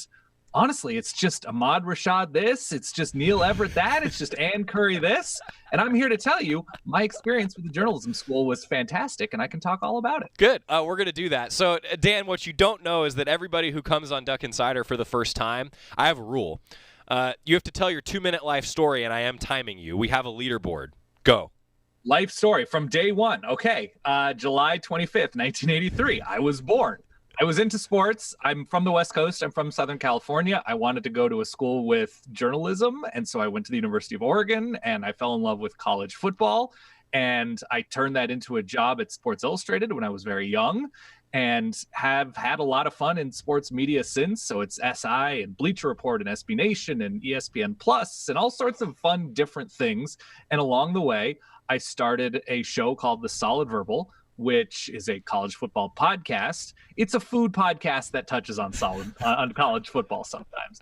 honestly, it's just Ahmad Rashad this, it's just Neil Everett that, it's just Ann Curry this. And I'm here to tell you, my experience with the journalism school was fantastic, and I can talk all about it. Good. We're going to do that. So, Dan, what you don't know is that everybody who comes on Duck Insider for the first time, I have a rule. You have to tell your 2-minute life story, and I am timing you. We have a leaderboard. Go. Life story from day one. Okay. July 25th, 1983. I was born. I was into sports. I'm from the West Coast. I'm from Southern California. I wanted to go to a school with journalism. And so I went to the University of Oregon and I fell in love with college football. And I turned that into a job at Sports Illustrated when I was very young and have had a lot of fun in sports media since. So it's SI and Bleacher Report and SB Nation and ESPN Plus and all sorts of fun, different things. And along the way, I started a show called The Solid Verbal, which is a college football podcast. It's a food podcast that touches on on college football sometimes.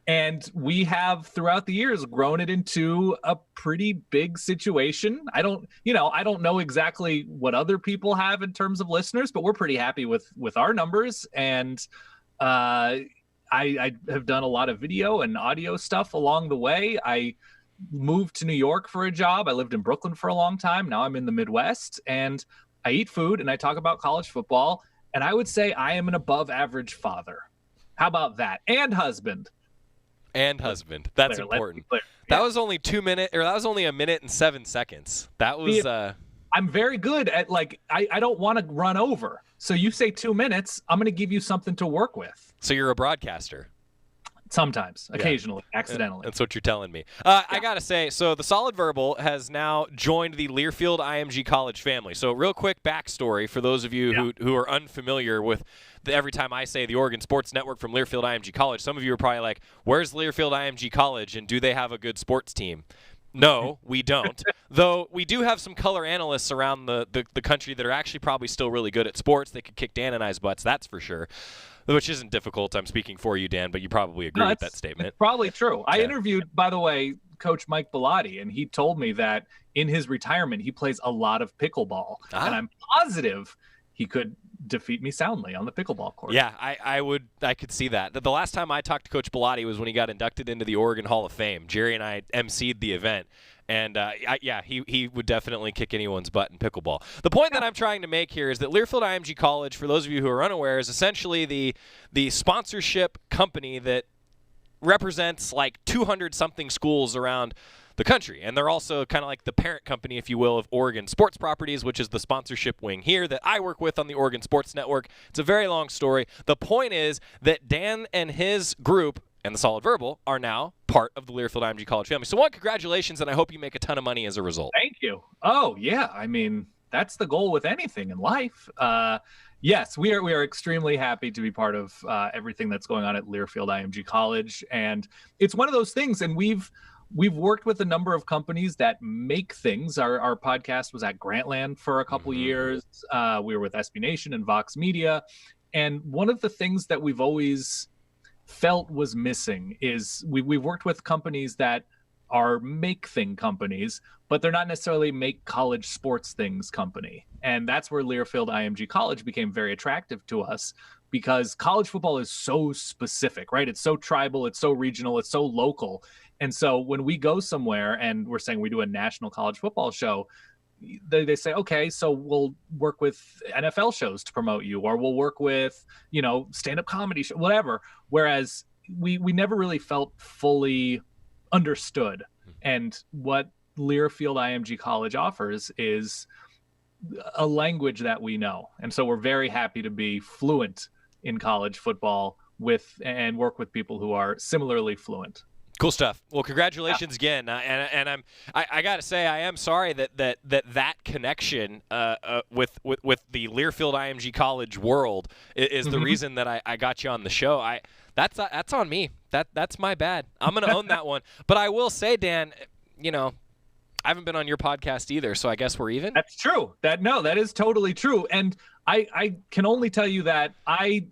And we have throughout the years grown it into a pretty big situation. I don't know exactly what other people have in terms of listeners, but we're pretty happy with our numbers. And I have done a lot of video and audio stuff along the way. I moved to New York for a job. I lived in Brooklyn for a long time. Now I'm in the Midwest, and I eat food and I talk about college football. And I would say I am an above average father. How about that? And husband. That's important. That was only 2 minutes, or that was only 1 minute and 7 seconds. That was I'm very good at, like, I don't want to run over. So you say 2 minutes, I'm going to give you something to work with. So you're a broadcaster. Sometimes, occasionally, accidentally. That's what you're telling me. I got to say, so the Solid Verbal has now joined the Learfield IMG College family. So real quick backstory for those of you who are unfamiliar with every time I say the Oregon Sports Network from Learfield IMG College, some of you are probably like, where's Learfield IMG College and do they have a good sports team? No, we don't. Though we do have some color analysts around the country that are actually probably still really good at sports. They could kick Dan and I's butts, that's for sure. Which isn't difficult. I'm speaking for you, Dan, but you probably agree with that statement. It's probably true. I interviewed, by the way, Coach Mike Bellotti, and he told me that in his retirement, he plays a lot of pickleball. And I'm positive he could defeat me soundly on the pickleball court. Yeah, I could see that. The last time I talked to Coach Bellotti was when he got inducted into the Oregon Hall of Fame. Jerry and I emceed the event. And, he would definitely kick anyone's butt in pickleball. The point that I'm trying to make here is that Learfield IMG College, for those of you who are unaware, is essentially the sponsorship company that represents like 200-something schools around the country. And they're also kind of like the parent company, if you will, of Oregon Sports Properties, which is the sponsorship wing here that I work with on the Oregon Sports Network. It's a very long story. The point is that Dan and his group and the Solid Verbal are now part of the Learfield IMG College family. So congratulations, and I hope you make a ton of money as a result. Thank you. Oh, yeah. I mean, that's the goal with anything in life. Yes, we are extremely happy to be part of everything that's going on at Learfield IMG College. And it's one of those things, and we've worked with a number of companies that make things. Our podcast was at Grantland for a couple years. We were with SB Nation and Vox Media. And one of the things that we've always felt was missing is we've worked with companies that are make thing companies, but they're not necessarily make college sports things company. And that's where Learfield IMG College became very attractive to us, because college football is so specific, right? It's so tribal, it's so regional, it's so local. And so when we go somewhere and we're saying we do a national college football show, they say, okay, so we'll work with NFL shows to promote you, or we'll work with, stand-up comedy show, whatever. Whereas we never really felt fully understood. And what Learfield IMG College offers is a language that we know. And so we're very happy to be fluent in college football and work with people who are similarly fluent. Cool stuff. Well, congratulations again. And I got to say, I am sorry that connection with the Learfield IMG College world is the reason that I got you on the show. That's on me. That's my bad. I'm going to own that one. But I will say, Dan, I haven't been on your podcast either, so I guess we're even. That's true. That is totally true. And I can only tell you that I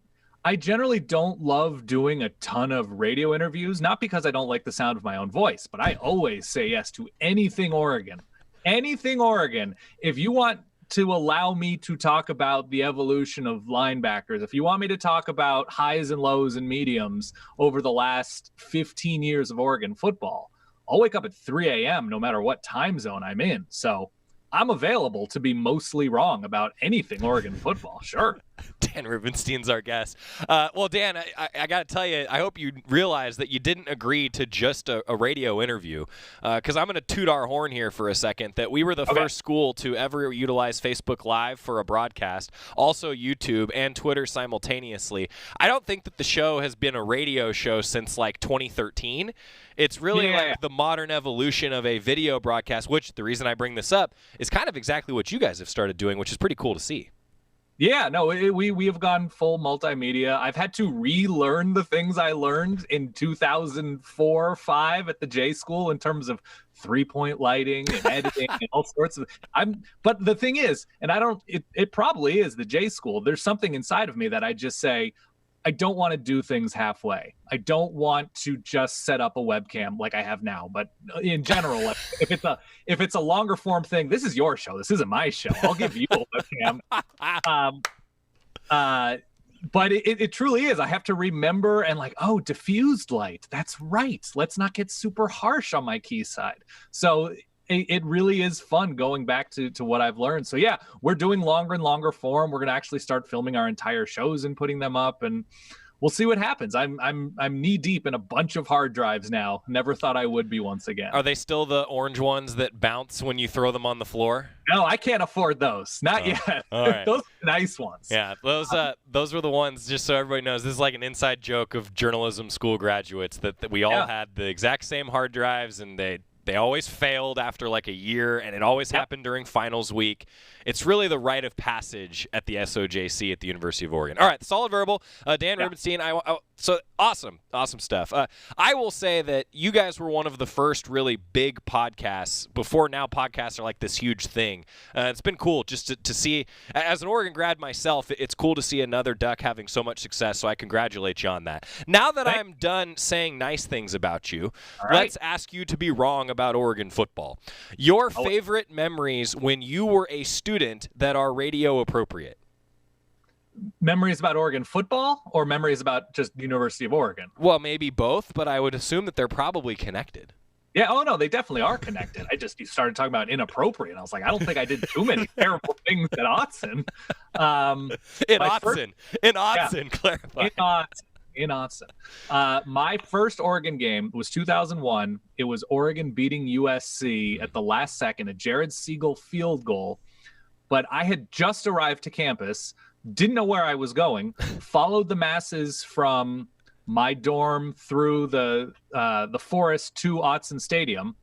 generally don't love doing a ton of radio interviews, not because I don't like the sound of my own voice, but I always say yes to anything Oregon. Anything Oregon. If you want to allow me to talk about the evolution of linebackers, if you want me to talk about highs and lows and mediums over the last 15 years of Oregon football, I'll wake up at 3 a.m. no matter what time zone I'm in. So I'm available to be mostly wrong about anything Oregon football. Sure. Dan Rubenstein's our guest. Well, Dan, I got to tell you, I hope you realize that you didn't agree to just a radio interview, because I'm going to toot our horn here for a second, that we were the first school to ever utilize Facebook Live for a broadcast, also YouTube and Twitter simultaneously. I don't think that the show has been a radio show since like 2013. It's really like the modern evolution of a video broadcast, which the reason I bring this up is kind of exactly what you guys have started doing, which is pretty cool to see. Yeah, no, we have gone full multimedia. I've had to relearn the things I learned in 2004, 5 at the J School in terms of 3-point lighting and editing and all sorts of. But the thing is, and it probably is the J School. There's something inside of me that I just say, I don't want to do things halfway. I don't want to just set up a webcam like I have now. But in general, like, if it's a longer form thing, this is your show. This isn't my show. I'll give you a webcam. But it truly is. I have to remember and like, oh, diffused light. That's right. Let's not get super harsh on my key side. So it really is fun going back to what I've learned. So yeah, we're doing longer and longer form. We're going to actually start filming our entire shows and putting them up, and we'll see what happens. I'm knee deep in a bunch of hard drives now. Never thought I would be once again. Are they still the orange ones that bounce when you throw them on the floor? No, I can't afford those. Not yet. All right. Those are nice ones. Yeah, those were the ones, just so everybody knows, this is like an inside joke of journalism school graduates that we all had the exact same hard drives, and they always failed after like a year, and it always happened during finals week. It's really the rite of passage at the SOJC at the University of Oregon. All right, Solid Verbal, Dan Rubenstien. So awesome stuff. I will say that you guys were one of the first really big podcasts. Before now, podcasts are like this huge thing. It's been cool just to see. As an Oregon grad myself, it's cool to see another Duck having so much success, so I congratulate you on that. Now that I'm done saying nice things about you, let's ask you to be wrong about Oregon football. Your favorite memories when you were a student that are radio appropriate? Memories about Oregon football or memories about just University of Oregon? Well, maybe both, but I would assume that they're probably connected. Yeah, oh no, they definitely are connected. You started talking about inappropriate, and I was like, I don't think I did too many terrible things at Autzen. In Autzen, clarify. In Autzen. My first Oregon game was 2001. It was Oregon beating USC at the last second, a Jared Siegel field goal. But I had just arrived to campus, didn't know where I was going, followed the masses from my dorm through the forest to Autzen Stadium.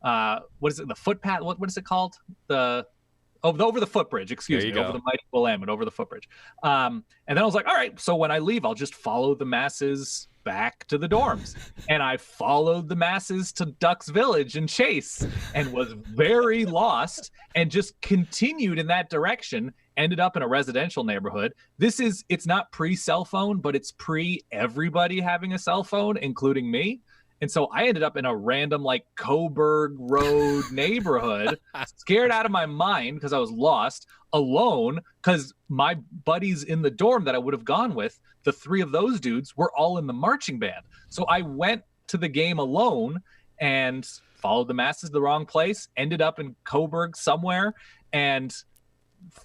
What is it? The footpath? What is it called? Over the footbridge, excuse me, over the mighty Willamette, over the footbridge. And then I was like, all right, so when I leave, I'll just follow the masses back to the dorms. And I followed the masses to Ducks Village and Chase and was very lost and just continued in that direction, ended up in a residential neighborhood. It's not pre-cell phone, but it's pre-everybody having a cell phone, including me. And so I ended up in a random like Coburg Road neighborhood, scared out of my mind because I was lost, alone, because my buddies in the dorm that I would have gone with, the 3 of those dudes were all in the marching band. So I went to the game alone and followed the masses to the wrong place, ended up in Coburg somewhere, and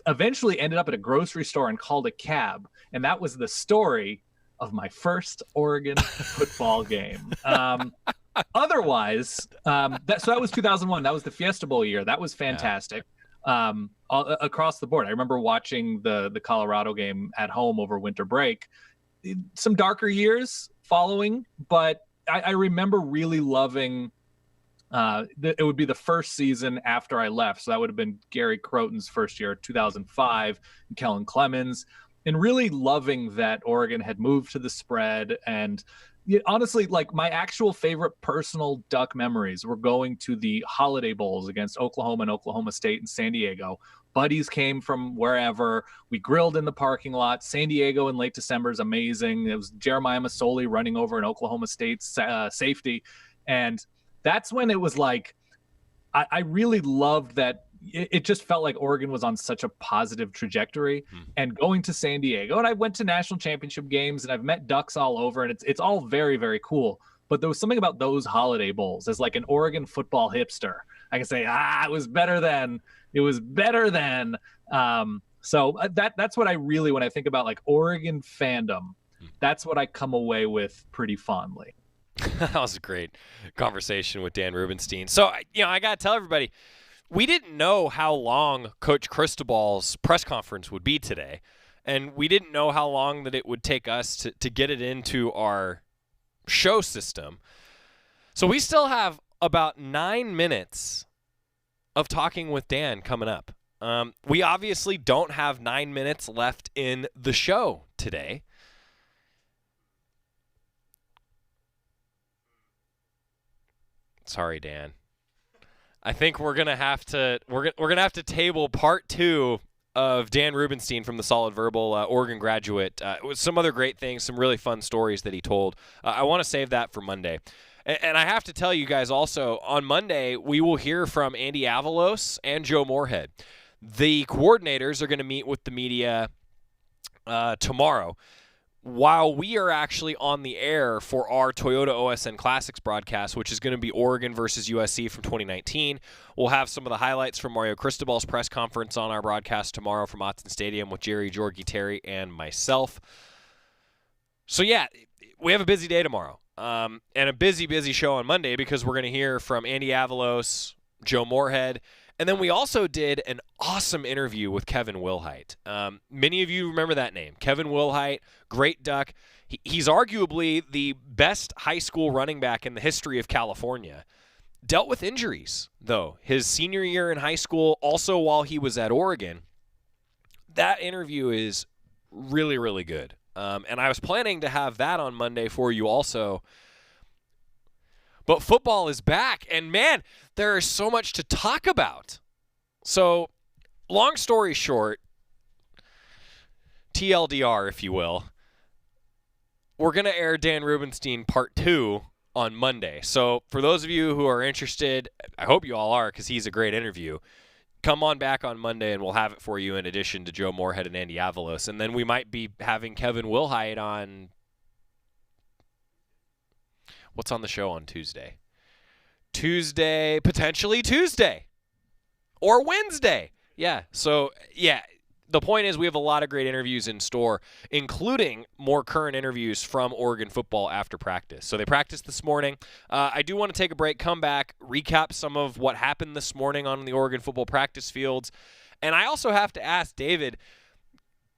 eventually ended up at a grocery store and called a cab. And that was the story of my first Oregon football game. Otherwise, that was 2001. That was the Fiesta Bowl year. That was fantastic. Across the board. I remember watching the Colorado game at home over winter break. Some darker years following, but I remember really loving it would be the first season after I left. So that would have been Gary Croton's first year, 2005, and Kellen Clemens. And really loving that Oregon had moved to the spread. And honestly, like my actual favorite personal Duck memories were going to the Holiday Bowls against Oklahoma and Oklahoma State and San Diego. Buddies came from wherever. We grilled in the parking lot. San Diego in late December is amazing. It was Jeremiah Masoli running over an Oklahoma State safety. And that's when it was like, I really loved that it just felt like Oregon was on such a positive trajectory. And going to San Diego, and I went to national championship games, and I've met Ducks all over, and it's all very, very cool. But there was something about those holiday bowls as like an Oregon football hipster. I can say, it was better than. It was better than. So that's what I really, when I think about like Oregon fandom, that's what I come away with pretty fondly. That was a great conversation with Dan Rubenstien. So, I got to tell everybody, we didn't know how long Coach Cristobal's press conference would be today, and we didn't know how long that it would take us to get it into our show system. So we still have about 9 minutes of talking with Dan coming up. We obviously don't have 9 minutes left in the show today. Sorry, Dan. I think we're gonna have to table part 2 of Dan Rubenstien from the Solid Verbal Oregon graduate with some other great things, some really fun stories that he told. I want to save that for Monday. And I have to tell you guys also, on Monday, we will hear from Andy Avalos and Joe Moorhead. The coordinators are going to meet with the media tomorrow, while we are actually on the air for our Toyota OSN Classics broadcast, which is going to be Oregon versus USC from 2019. We'll have some of the highlights from Mario Cristobal's press conference on our broadcast tomorrow from Autzen Stadium with Jerry, Jorgie, Terry, and myself. So, yeah, we have a busy day tomorrow. And a busy show on Monday because we're going to hear from Andy Avalos, Joe Moorhead, and then we also did an awesome interview with Kevin Wilhite. Many of you remember that name. Kevin Wilhite, great Duck. He's arguably the best high school running back in the history of California. Dealt with injuries, though, his senior year in high school, also while he was at Oregon. That interview is really, really good. And I was planning to have that on Monday for you also. But football is back, and man, there is so much to talk about. So, long story short, TLDR, if you will, we're going to air Dan Rubenstien Part 2 on Monday. So, for those of you who are interested, I hope you all are because he's a great interview, come on back on Monday and we'll have it for you in addition to Joe Moorhead and Andy Avalos. And then we might be having Kevin Wilhite on. What's on the show on Tuesday? Potentially Tuesday. Or Wednesday. Yeah. So, yeah, the point is we have a lot of great interviews in store, including more current interviews from Oregon football after practice. So they practiced this morning. I do want to take a break, come back, recap some of what happened this morning on the Oregon football practice fields. And I also have to ask David,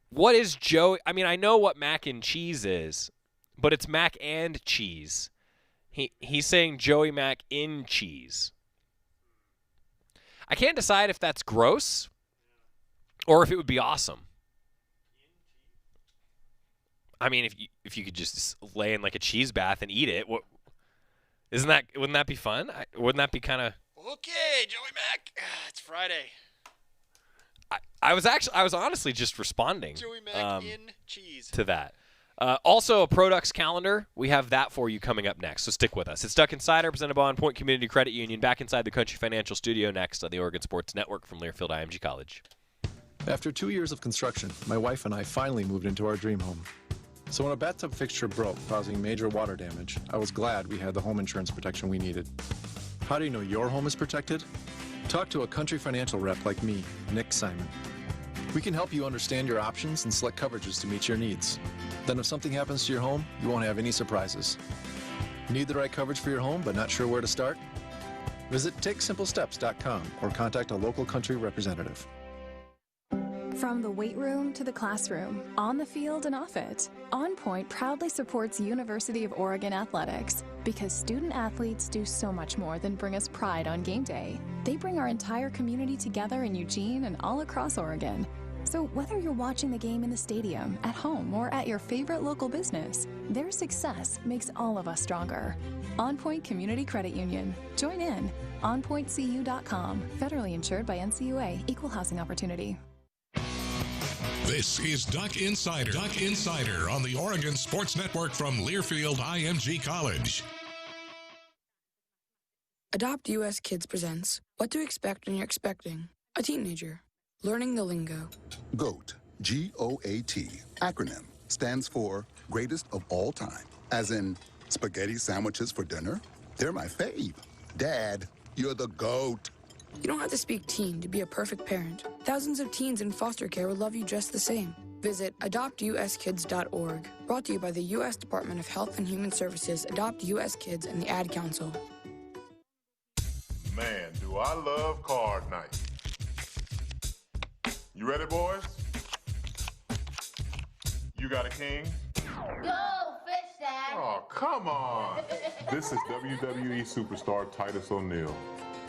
what is Joey? I mean, I know what mac and cheese is, but it's mac and cheese. He's saying Joey Mac in cheese. I can't decide if that's gross or if it would be awesome. I mean, if you could just lay in like a cheese bath and eat it, wouldn't that be fun? Wouldn't that be kind of okay, Joey Mac? It's Friday. I was honestly just responding Joey Mac in cheese to that. Also, a Products calendar. We have that for you coming up next, so stick with us. It's Duck Insider, presented by On Point Community Credit Union, back inside the Country Financial Studio next on the Oregon Sports Network from Learfield IMG College. After 2 years of construction, my wife and I finally moved into our dream home. So when a bathtub fixture broke, causing major water damage, I was glad we had the home insurance protection we needed. How do you know your home is protected? Talk to a Country Financial rep like me, Nick Simon. We can help you understand your options and select coverages to meet your needs. Then if something happens to your home, you won't have any surprises. Need the right coverage for your home but not sure where to start? Visit TakeSimpleSteps.com or contact a local Country representative. From the weight room to the classroom, on the field and off it, On Point proudly supports University of Oregon athletics because student athletes do so much more than bring us pride on game day. They bring our entire community together in Eugene and all across Oregon. So whether you're watching the game in the stadium, at home, or at your favorite local business, their success makes all of us stronger. On Point Community Credit Union. Join in. OnPointCU.com. Federally insured by NCUA. Equal housing opportunity. This is Duck Insider. Duck Insider on the Oregon Sports Network from Learfield IMG College. Adopt US Kids presents What to Expect When You're Expecting. A teenager. Learning the lingo. GOAT, G-O-A-T, acronym, stands for greatest of all time. As in, spaghetti sandwiches for dinner? They're my fave. Dad, you're the GOAT. You don't have to speak teen to be a perfect parent. Thousands of teens in foster care will love you just the same. Visit adoptuskids.org. Brought to you by the U.S. Department of Health and Human Services, Adopt U.S. Kids, and the Ad Council. Man, do I love card night. You ready, boys? You got a king? Go, fish dad. Oh, come on. This is WWE superstar Titus O'Neil.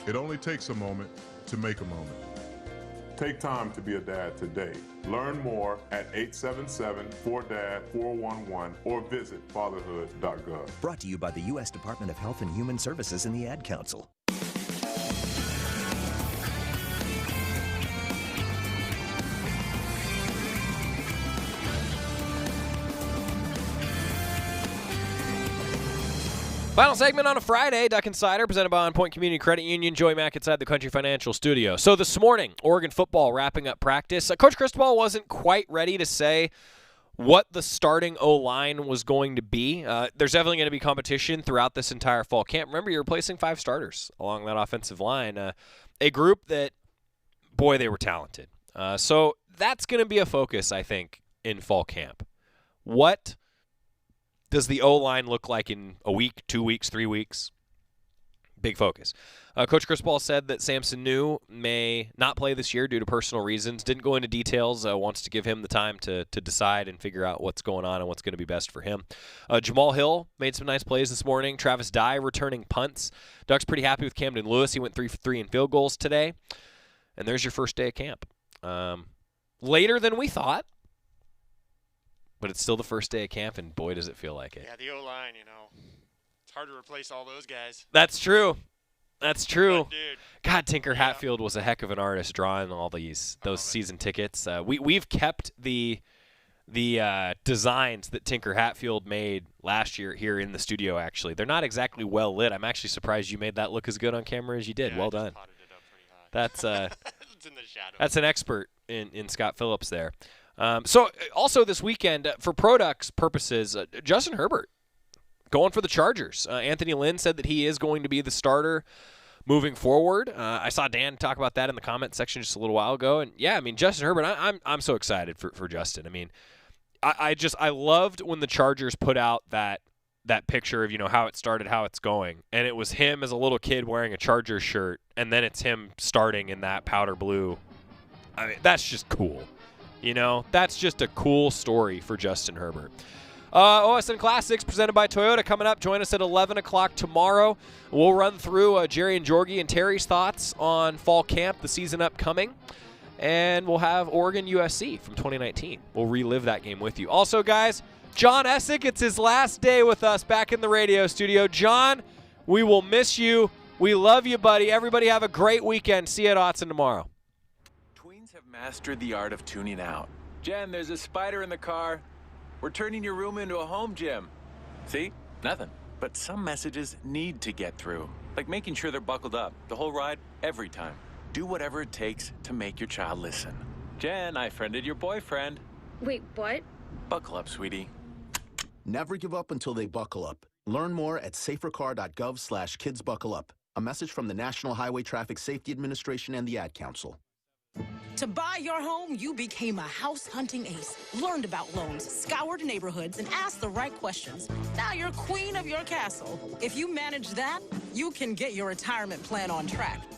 It only takes a moment to make a moment. Take time to be a dad today. Learn more at 877-4DAD-411 or visit fatherhood.gov. Brought to you by the U.S. Department of Health and Human Services and the Ad Council. Final segment on a Friday, Duck Insider, presented by On Point Community Credit Union. Joey Mack inside the Country Financial Studio. So this morning, Oregon football wrapping up practice. Coach Cristobal wasn't quite ready to say what the starting O-line was going to be. There's definitely going to be competition throughout this entire fall camp. Remember, you're replacing 5 starters along that offensive line. A group that, boy, they were talented. So that's going to be a focus, I think, in fall camp. What does the O-line look like in a week, 2 weeks, 3 weeks? Big focus. Coach Cristobal said that Samson New may not play this year due to personal reasons. Didn't go into details. Wants to give him the time to decide and figure out what's going on and what's going to be best for him. Jamal Hill made some nice plays this morning. Travis Dye returning punts. Doug's pretty happy with Camden Lewis. He went 3 for 3 in field goals today. And there's your first day of camp. Later than we thought. But it's still the first day of camp, and boy, does it feel like it. Yeah, the O-line, it's hard to replace all those guys. That's true. That's true. But, dude, God, Tinker Hatfield was a heck of an artist drawing all those season tickets. We've kept the designs that Tinker Hatfield made last year here in the studio, actually. They're not exactly well lit. I'm actually surprised you made that look as good on camera as you did. Well done. That's it's in the shadow. That's an expert in Scott Phillips there. So also this weekend, for Product's purposes, Justin Herbert going for the Chargers. Anthony Lynn said that he is going to be the starter moving forward. I saw Dan talk about that in the comment section just a little while ago. And, yeah, I mean, Justin Herbert, I'm so excited for Justin. I mean, I loved when the Chargers put out that picture of, how it started, how it's going. And it was him as a little kid wearing a Chargers shirt, and then it's him starting in that powder blue. I mean, that's just cool. That's just a cool story for Justin Herbert. OSN Classics presented by Toyota coming up. Join us at 11 o'clock tomorrow. We'll run through Jerry and Jorgie and Terry's thoughts on fall camp, the season upcoming. And we'll have Oregon USC from 2019. We'll relive that game with you. Also, guys, John Essick, it's his last day with us back in the radio studio. John, we will miss you. We love you, buddy. Everybody have a great weekend. See you at Autzen tomorrow. Mastered the art of tuning out. Jen, there's a spider in the car. We're turning your room into a home gym. See? Nothing. But some messages need to get through. Like making sure they're buckled up. The whole ride, every time. Do whatever it takes to make your child listen. Jen, I friended your boyfriend. Wait, what? Buckle up, sweetie. Never give up until they buckle up. Learn more at safercar.gov/kidsbuckleup. A message from the National Highway Traffic Safety Administration and the Ad Council. To buy your home, you became a house hunting ace, learned about loans, scoured neighborhoods, and asked the right questions. Now you're queen of your castle. If you manage that, you can get your retirement plan on track.